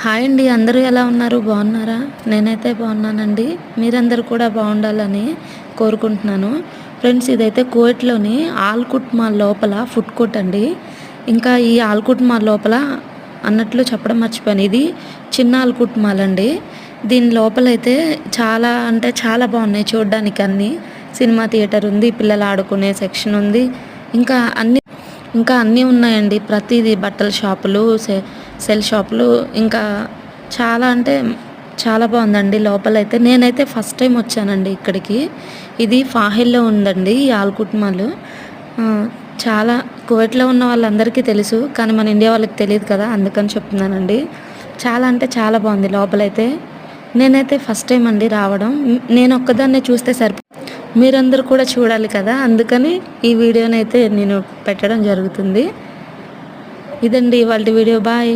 Hi అండి. అందరూ ఎలా ఉన్నారు? బాగున్నారా? నేనైతే బాగున్నానండి. మీరందరూ కూడా బాగుండాలని కోరుకుంటున్నాను. ఫ్రెండ్స్, ఇదైతే కువైట్‌లోని ఆల్కుట్ మాల్ లోపల ఫుడ్ కోర్ట్ అండి. ఇంకా ఈ ఆల్కుట్ మాల్ లోపల అన్నట్లు చెప్పడం మర్చిపోయాను. ఇది చిన్న ఆల్కుట్ మాల్ అండి. దీని లోపలైతే చాలా అంటే చాలా బాగున్నాయి చూడడానికి అన్నీ. సినిమా థియేటర్ ఉంది, పిల్లలు ఆడుకునే సెక్షన్ ఉంది. ఇంకా అన్నీ ఉన్నాయండి. ప్రతిదీ బట్టల షాపులు, సెల్ షాపులు, ఇంకా చాలా అంటే చాలా బాగుందండి లోపలైతే. నేనైతే ఫస్ట్ టైం వచ్చానండి ఇక్కడికి. ఇది ఫాహిల్లో ఉందండి ఈ ఆల్కుట్ మాల్. చాలా కువైట్లో ఉన్న వాళ్ళందరికీ తెలుసు, కానీ మన ఇండియా వాళ్ళకి తెలియదు కదా, అందుకని చెప్తున్నానండి. చాలా అంటే చాలా బాగుంది లోపలైతే. నేనైతే ఫస్ట్ టైం అండి రావడం. నేను ఒక్కదాన్నే చూస్తే మీరందరూ కూడా చూడాలి కదా, అందుకని ఈ వీడియోనైతే నేను పెట్టడం జరుగుతుంది. ఇదండి ఇవాల్టి వీడియో. బాయ్.